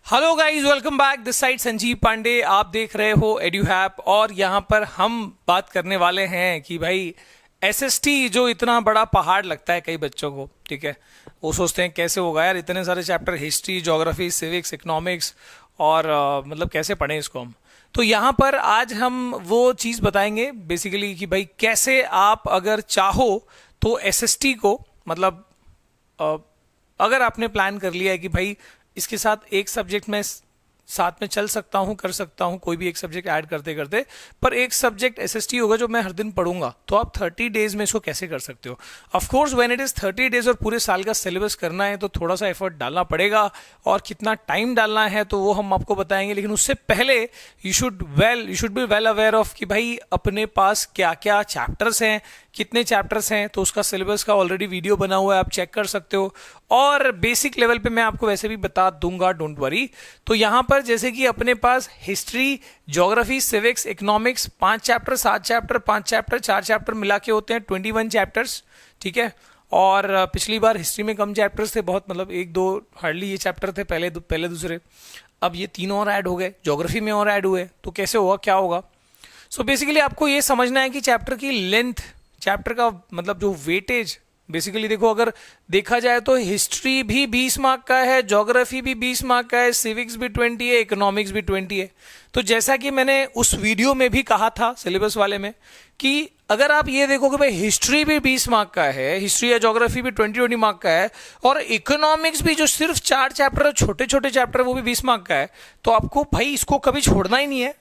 Hello guys, welcome back. This side Sanjeev Pandey. आप देख रहे हो एड्यूहैप और यहाँ पर हम बात करने वाले हैं कि भाई एसएसटी जो इतना बड़ा पहाड़ लगता है कई बच्चों को, ठीक है, वो सोचते हैं कैसे होगा यार, इतने सारे chapter, history, geography, civics, economics और मतलब कैसे पढ़ें इसको हम। तो यहाँ पर आज हम वो चीज़ बताएंगे बेसिकली कि भाई कैसे आप अगर चाहो तो एसएसटी को मतलब अ, अगर आपने प्लान कर लिया है कि भाई इसके साथ एक सब्जेक्ट में साथ में चल सकता हूँ, कर सकता हूँ, कोई भी एक सब्जेक्ट ऐड करते करते, पर एक सब्जेक्ट एसएसटी होगा जो मैं हर दिन पढ़ूंगा, तो आप 30 डेज में इसको कैसे कर सकते हो। Of course when it is 30 days और पूरे साल का सिलेबस करना है तो थोड़ा सा एफर्ट डालना पड़ेगा, और कितना टाइम डालना है तो वो हम आपको बताएंगे। लेकिन उससे पहले you should be well aware of कि भाई अपने पास क्या क्या चैप्टर्स हैं, कितने चैप्टर्स हैं, तो उसका सिलेबस का ऑलरेडी वीडियो बना हुआ है, आप चेक कर सकते हो। और बेसिक लेवल पे मैं आपको वैसे भी बता दूंगा, डोंट वरी। तो यहाँ पर जैसे कि अपने पास history, geography, civics, economics 5 chapter, 7 chapter, 5 chapter, 4 chapter मिला के होते हैं 21 चैप्टर्स, ठीक है। और पिछली बार हिस्ट्री में कम चैप्टर्स थे, बहुत मतलब 1-2 हार्डली ये चैप्टर थे पहले दूसरे, अब ये 3 और ऐड हो गए, ज्योग्राफी में और ऐड हुए, तो कैसे होगा, क्या होगा। सो बेसिकली आपको ये समझना है कि चैप्टर की लेंथ, चैप्टर का मतलब जो वेटेज, बेसिकली देखो अगर देखा जाए तो हिस्ट्री भी 20 मार्क का है, ज्योग्राफी भी 20 मार्क का है, सिविक्स भी 20 है, इकोनॉमिक्स भी 20 है। तो जैसा कि मैंने उस वीडियो में भी कहा था सिलेबस वाले में कि अगर आप ये देखो कि भाई हिस्ट्री भी 20 मार्क का है, हिस्ट्री या ज्योग्राफी भी 20 मार्क का है, और इकोनॉमिक्स भी जो सिर्फ 4 चैप्टर, छोटे छोटे चैप्टर, वो भी 20 मार्क का है, तो आपको भाई इसको कभी छोड़ना ही नहीं है,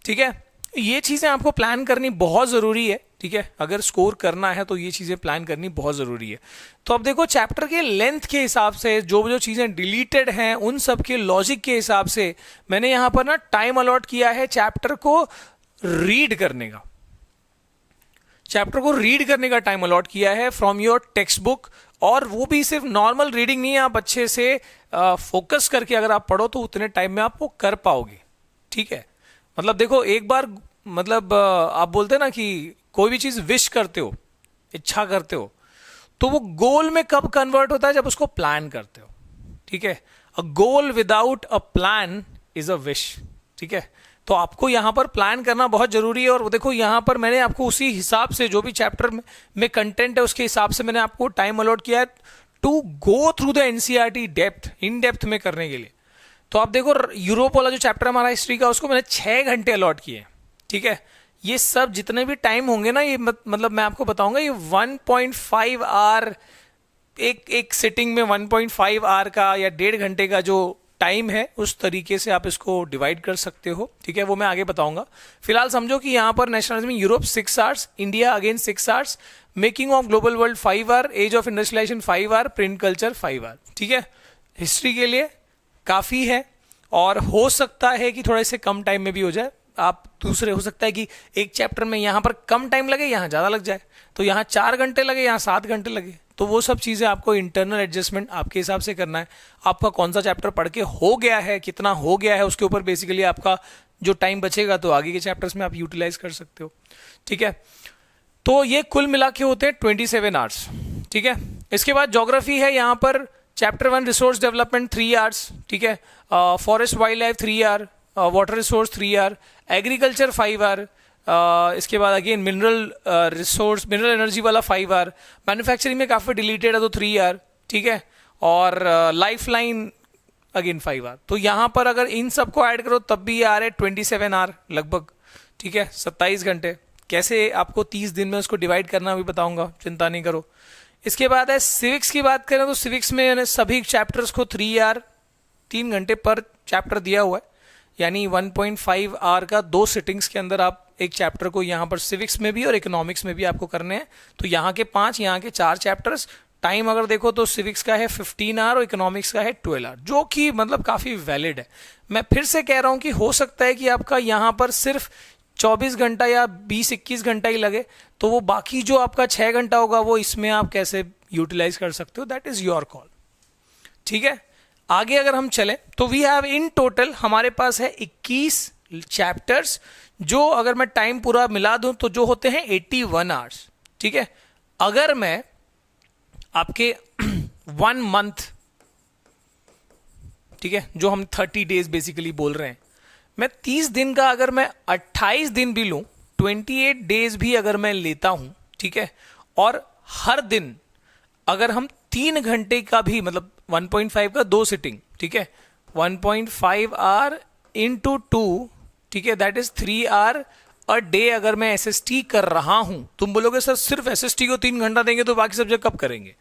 ठीक है। ये चीजें आपको प्लान करनी बहुत जरूरी है, ठीक है। अगर स्कोर करना है तो ये चीजें प्लान करनी बहुत जरूरी है। तो अब देखो चैप्टर के लेंथ के हिसाब से जो जो चीजें डिलीटेड हैं उन सब के लॉजिक के हिसाब से मैंने यहां पर ना टाइम अलॉट किया है चैप्टर को रीड करने का। चैप्टर को रीड करने का टाइम अलॉट किया है फ्रॉम योर टेक्स्ट बुक, और वो भी सिर्फ नॉर्मल रीडिंग नहीं है, आप अच्छे से फोकस करके अगर आप पढ़ो तो उतने टाइम में आप वो कर पाओगे, ठीक है। मतलब देखो एक बार मतलब आप बोलते हैं ना कि कोई भी चीज विश करते हो, इच्छा करते हो, तो वो गोल में कब कन्वर्ट होता है, जब उसको प्लान करते हो, ठीक है। A goal without a plan is a wish, ठीक है। तो आपको यहां पर प्लान करना बहुत जरूरी है। और वो देखो यहां पर मैंने आपको उसी हिसाब से जो भी चैप्टर में कंटेंट है उसके हिसाब से मैंने आपको टाइम अलॉट किया है to go through the NCERT depth, in depth में करने के लिए। तो आप देखो यूरोप वाला जो चैप्टर हमारा हिस्ट्री का, उसको मैंने 6 घंटे अलॉट किए, ठीक है। ये सब जितने भी टाइम होंगे ना, ये मतलब मैं आपको बताऊंगा, ये 1.5 आवर, एक सिटिंग में 1.5 आवर का या 1.5 घंटे का जो टाइम है, उस तरीके से आप इसको डिवाइड कर सकते हो, ठीक है। वो मैं आगे बताऊंगा। फिलहाल समझो कि यहाँ पर nationalism Europe 6 hours, India again 6 hours, making of global world 5 hour, age of industrialisation 5 hour, print culture 5 hour, ठीक है। हिस्ट्री के लिए काफी है, और हो सकता है कि थोड़ा इससे कम टाइम में भी हो जाए। आप दूसरे हो सकता है कि एक चैप्टर में यहां पर कम टाइम लगे, यहां ज्यादा लग जाए, तो यहां 4 घंटे लगे, यहां 7 घंटे लगे। तो वो सब चीजें आपको इंटरनल एडजस्टमेंट आपके हिसाब से करना है। आपका कौन सा चैप्टर पढ़ के हो गया है, कितना हो गया है, उसके ऊपर बेसिकली आपका जो टाइम बचेगा तो आगे के चैप्टर्स में आप यूटिलाइज कर सकते हो, ठीक है। तो ये कुल मिला के होते हैं 27 आवर्स, ठीक है। इसके बाद ज्योग्राफी है, यहां पर चैप्टर 1 रिसोर्स डेवलपमेंट 3 आवर्स, ठीक है। Forest wild life 3 hour, water resource 3 hour, agriculture 5 hour, इसके बाद again mineral resource, mineral energy वाला 5 आवर, मैन्युफैक्चरिंग में काफी डिलीटेड है तो 3 आवर, ठीक है। और लाइफ लाइन अगेन 5 आवर। तो यहां पर अगर इन सबको ऐड करो तब भी ये आ रहे 27 आवर लगभग, ठीक है, 27 घंटे। कैसे आपको 30 दिन में उसको डिवाइड करना भी बताऊंगा, चिंता नहीं करो। इसके बाद है सिविक्स की बात करें तो सिविक्स में मैंने सभी चैप्टर्स को 3 आवर, 3 घंटे पर चैप्टर दिया हुआ है, यानी 1.5 आवर का 2 सिटिंग्स के अंदर आप एक चैप्टर को यहाँ पर सिविक्स में भी और इकोनॉमिक्स में भी आपको करने हैं। तो यहाँ के 5, यहाँ के 4 चैप्टर्स। टाइम अगर देखो तो सिविक्स का है 15 आवर और इकोनॉमिक्स का है 12 आवर, जो कि मतलब काफी वैलिड है। मैं फिर से कह रहा हूं कि हो सकता है कि आपका यहाँ पर सिर्फ 24 घंटा या 20-21 घंटा ही लगे, तो वो बाकी जो आपका 6 घंटा होगा वो इसमें आप कैसे यूटिलाइज कर सकते हो, दैट इज योर कॉल, ठीक है। आगे अगर हम चलें तो वी हैव इन टोटल हमारे पास है 21 चैप्टर्स, जो अगर मैं टाइम पूरा मिला दूं तो जो होते हैं 81 आवर्स, ठीक है। अगर मैं आपके 1 मंथ ठीक है, जो हम 30 डेज बेसिकली बोल रहे हैं, मैं 30 दिन का अगर मैं 28 दिन भी लूं, 28 डेज भी अगर मैं लेता हूं, ठीक है, और हर दिन अगर हम 3 घंटे का भी, मतलब 1.5 का 2 सिटिंग, ठीक है, 1.5 आवर इंटू 2, ठीक है, that is 3 hour a day अगर मैं एसएसटी कर रहा हूं। तुम बोलोगे सर सिर्फ एसएसटी को 3 घंटा देंगे तो बाकी सब्जेक्ट कब करेंगे?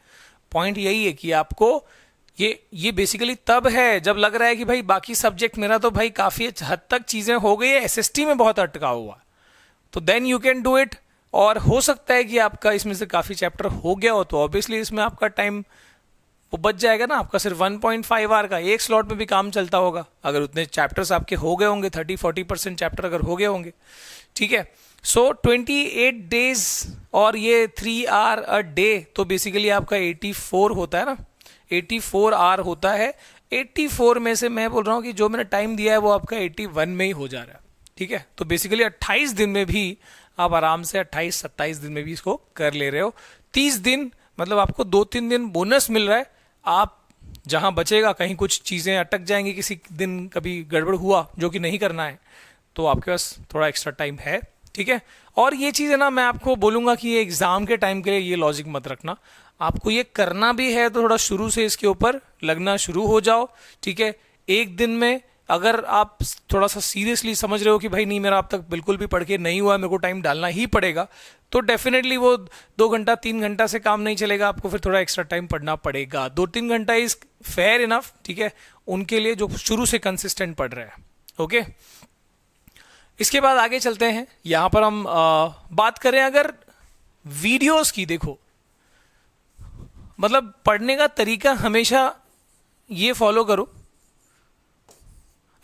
पॉइंट यही है कि आपको ये बेसिकली तब है जब लग रहा है कि भाई बाकी सब्जेक्ट मेरा तो भाई काफी हद तक चीजें हो गई है, एसएसटी में बहुत अटका हुआ, तो then you can do it. और हो सकता है कि आपका इसमें से काफी चैप्टर हो गया हो, तो ऑब्वियसली इसमें आपका टाइम वो बच जाएगा ना, आपका सिर्फ 1.5 आवर का एक स्लॉट में भी काम चलता होगा अगर उतने चैप्टर्स आपके हो गए होंगे, 30-40% चैप्टर अगर हो गए होंगे, ठीक है। सो 28 डेज और ये 3 आवर अ डे, तो बेसिकली आपका 84 होता है ना, 84 आवर होता है। 84 में से मैं बोल रहा हूँ कि जो मैंने टाइम दिया है वो आपका 81 में ही हो जा रहा है, ठीक है। तो बेसिकली 28 दिन में भी आप आराम से 28-27 दिन में भी इसको कर ले रहे हो। 30 दिन मतलब आपको 2-3 दिन बोनस मिल रहा है। आप जहां बचेगा, कहीं कुछ चीजें अटक जाएंगी, किसी दिन कभी गड़बड़ हुआ जो कि नहीं करना है, तो आपके पास थोड़ा एक्स्ट्रा टाइम है, ठीक है। और ये चीज है ना, मैं आपको बोलूंगा कि ये एग्जाम के टाइम के लिए ये लॉजिक मत रखना, आपको ये करना भी है तो थोड़ा शुरू से इसके ऊपर लगना शुरू हो जाओ, ठीक है। एक दिन में अगर आप थोड़ा सा सीरियसली समझ रहे हो कि भाई नहीं मेरा अब तक बिल्कुल भी पढ़ के नहीं हुआ, मेरे को टाइम डालना ही पड़ेगा, तो डेफिनेटली वो 2 घंटा 3 घंटा से काम नहीं चलेगा, आपको फिर थोड़ा एक्स्ट्रा टाइम पढ़ना पड़ेगा। 2-3 घंटा इज फेयर इनफ, ठीक है, उनके लिए जो शुरू से कंसिस्टेंट पढ़ रहे हैं, ओके। इसके बाद आगे चलते हैं, यहां पर हम बात करें अगर वीडियोस की। देखो मतलब पढ़ने का तरीका हमेशा ये फॉलो करो।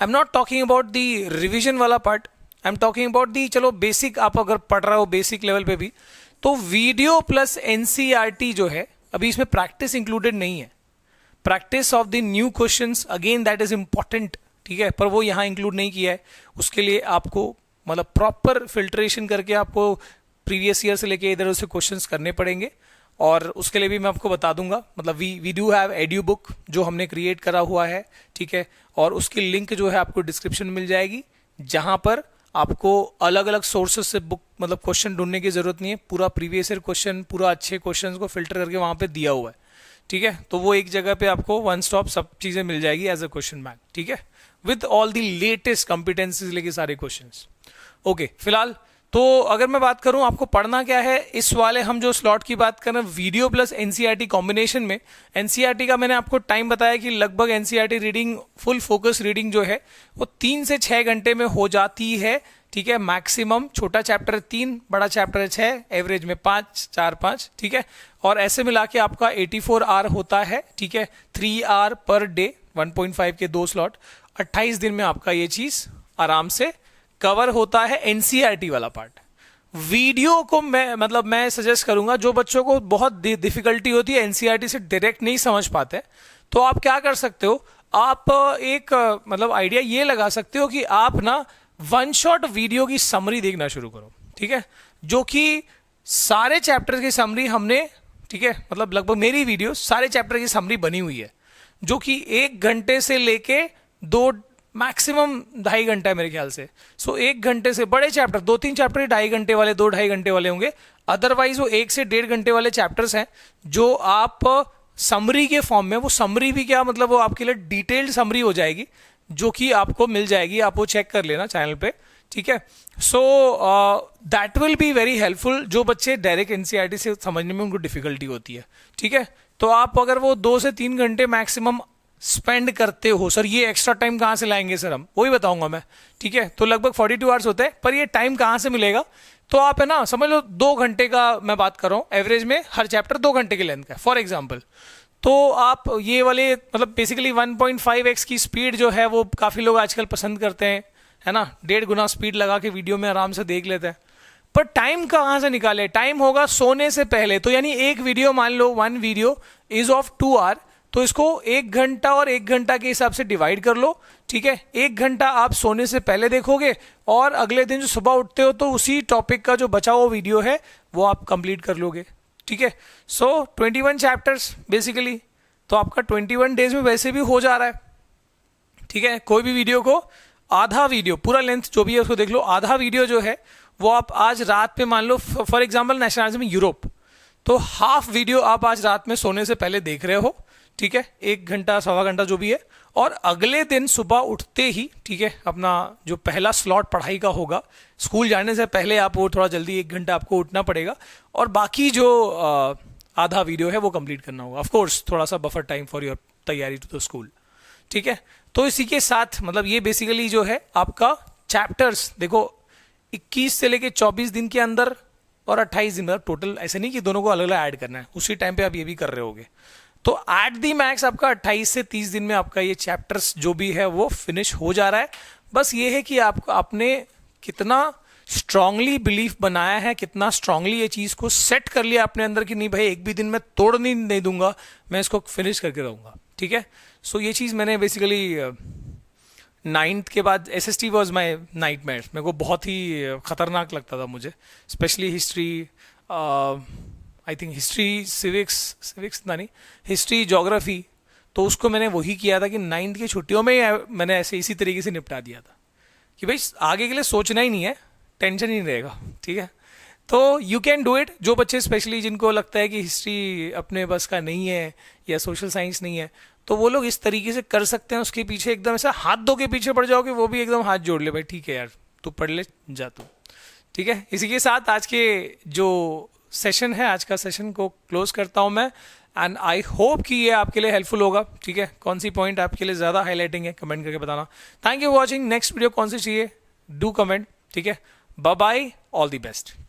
I am not talking about the revision वाला part, I am talking about the, चलो बेसिक आप अगर पढ़ रहे हो बेसिक लेवल पे भी, तो वीडियो प्लस एनसीईआरटी जो है, अभी इसमें प्रैक्टिस इंक्लूडेड नहीं है। Practice of the new questions again that is important, ठीक है, पर वो यहां इंक्लूड नहीं किया है। उसके लिए आपको मतलब प्रॉपर फिल्ट्रेशन करके आपको प्रीवियस ईयर से लेके इधर उधर से क्वेश्चंस करने पड़ेंगे, और उसके लिए भी मैं आपको बता दूंगा। मतलब we do have Edu book जो हमने क्रिएट करा हुआ है, ठीक है, और उसकी लिंक जो है आपको डिस्क्रिप्शन में मिल जाएगी, जहां पर आपको अलग अलग सोर्सेस से बुक मतलब क्वेश्चन ढूंढने की जरूरत नहीं है, पूरा प्रीवियस ईयर क्वेश्चन, पूरा अच्छे क्वेश्चन को फिल्टर करके वहां पे दिया हुआ है, ठीक है। तो वो एक जगह पे आपको वन स्टॉप सब चीजें मिल जाएगी एज अ क्वेश्चन बैंक, ठीक है, with all the latest competencies लेके सारे क्वेश्चंस, ओके। फिलहाल तो अगर मैं बात करूं आपको पढ़ना क्या है, इस वाले हम जो स्लॉट की बात कर रहे हैं वीडियो प्लस एनसीईआरटी कॉम्बिनेशन में, एनसीईआरटी का मैंने आपको टाइम बताया कि लगभग NCERT reading full focus reading जो है वो 3 से 6 घंटे में हो जाती है, ठीक है, मैक्सिमम। छोटा चैप्टर है 3, बड़ा चैप्टर है 6, एवरेज में 5, 4-5, ठीक है, और ऐसे मिला के आपका 84 आवर होता है, ठीक है, 3 आवर पर डे, 1.5 के 2 स्लॉट, 28 दिन में आपका ये चीज आराम से कवर होता है एनसीईआरटी वाला पार्ट। वीडियो को मैं सजेस्ट करूंगा, जो बच्चों को बहुत डिफिकल्टी होती है एनसीईआरटी से डायरेक्ट नहीं समझ पाते, तो आप क्या कर सकते हो, आप एक मतलब आइडिया ये लगा सकते हो कि आप ना वन शॉट वीडियो की समरी देखना शुरू करो, ठीक है, जो कि सारे चैप्टर की समरी हमने, ठीक है, मतलब लगभग मेरी वीडियो सारे चैप्टर की समरी बनी हुई है, जो कि 1 घंटे से लेके 2 मैक्सिमम 2.5 घंटा है मेरे ख्याल से। सो 1 घंटे से बड़े चैप्टर 2-3 चैप्टर 2.5 घंटे वाले, 2-2.5 घंटे वाले होंगे, अदरवाइज वो 1 से 1.5 घंटे वाले चैप्टर्स हैं जो आप समरी के फॉर्म में, वो समरी भी क्या मतलब वो आपके लिए डिटेल्ड समरी हो जाएगी, जो कि आपको मिल जाएगी, आप वो चेक कर लेना चैनल पे, ठीक है। So that will be very helpful जो बच्चे डायरेक्ट एनसीईआरटी से समझने में उनको डिफिकल्टी होती है, ठीक है। तो आप अगर वो 2 से 3 घंटे मैक्सिमम स्पेंड करते हो, सर ये एक्स्ट्रा टाइम कहां से लाएंगे सर, हम वही बताऊंगा मैं, ठीक है। तो लगभग 42 आवर्स होते हैं, पर ये टाइम कहां से मिलेगा, तो आप है ना समझ लो 2 घंटे का मैं बात कर रहा हूं, एवरेज में हर चैप्टर 2 घंटे की लेंथ का, फॉर एग्जाम्पल। तो आप ये वाले मतलब बेसिकली 1.5x की स्पीड जो है वो काफी लोग आजकल पसंद करते हैं, है ना, 1.5 गुना स्पीड लगा के वीडियो में आराम से देख लेते हैं, पर टाइम कहां से निकाले, टाइम होगा सोने से पहले। तो यानी एक वीडियो मान लो 1 वीडियो इज ऑफ 2 आवर, तो इसको 1 घंटा और 1 घंटा के हिसाब से डिवाइड कर लो, ठीक है। 1 घंटा आप सोने से पहले देखोगे और अगले दिन जो सुबह उठते हो तो उसी टॉपिक का जो बचा हुआ वीडियो है वो आप कंप्लीट कर लोगे, ठीक है। सो 21 चैप्टर्स बेसिकली, तो आपका 21 डेज में वैसे भी हो जा रहा है, ठीक है, कोई भी वीडियो को आधा वीडियो, पूरा लेंथ जो भी है उसको देख लो, आधा वीडियो जो है वो आप आज रात में मान लो, फॉर एग्जांपल नेशनल एंथम में यूरोप, तो हाफ वीडियो आप आज रात में सोने से पहले देख रहे हो, ठीक है, 1 घंटा 1.25 घंटा जो भी है, और अगले दिन सुबह उठते ही, ठीक है, अपना जो पहला स्लॉट पढ़ाई का होगा, स्कूल जाने से पहले आप वो थोड़ा जल्दी 1 घंटा आपको उठना पड़ेगा, और बाकी जो आधा वीडियो है वो कंप्लीट करना होगा। ऑफ कोर्स थोड़ा सा बफर टाइम फॉर योर तैयारी टू द स्कूल, ठीक है। तो इसी के साथ मतलब ये बेसिकली जो है आपका चैप्टर्स, देखो 21 से लेके 24 दिन के अंदर और 28 दिन, मतलब टोटल ऐसे नहीं कि दोनों को अलग अलग ऐड करना है, उसी टाइम पे आप ये भी कर रहे होगे। तो एट दी मैक्स आपका 28 से 30 दिन में आपका ये चैप्टर्स जो भी है वो फिनिश हो जा रहा है। बस ये है कि आपने कितना स्ट्रांगली बिलीफ बनाया है, कितना स्ट्रांगली ये चीज़ को सेट कर लिया अपने अंदर कि नहीं भाई एक भी दिन मैं तोड़ने नहीं दूंगा, मैं इसको फिनिश करके रहूँगा, ठीक है। सो ये चीज़ मैंने बेसिकली 9th के बाद SST वॉज माई नाइटमेयर, मेरे को बहुत ही खतरनाक लगता था मुझे, specially history, I think history, civics नहीं, हिस्ट्री ज्योग्राफी, तो उसको मैंने वही किया था कि 9th की छुट्टियों में मैंने ऐसे इसी तरीके से निपटा दिया था कि भाई आगे के लिए सोचना ही नहीं है, टेंशन ही नहीं रहेगा, ठीक है। तो यू कैन डू इट। जो बच्चे स्पेशली जिनको लगता है कि हिस्ट्री अपने बस का नहीं है या सोशल साइंस नहीं है, तो वो लोग इस तरीके से कर सकते हैं, उसके पीछे एकदम ऐसा हाथ धो के पीछे पड़ जाओगे, वो भी एकदम हाथ जोड़ ले भाई ठीक है यार तू पढ़ ले जा तू, ठीक है। इसी के साथ आज के जो सेशन है, आज का सेशन को क्लोज करता हूं मैं, एंड आई होप कि ये आपके लिए हेल्पफुल होगा, ठीक है। कौन सी पॉइंट आपके लिए ज़्यादा हाईलाइटिंग है कमेंट करके बताना। Thank you watching. Next video कौन सी चाहिए डू कमेंट, ठीक है। Bye bye, all the best.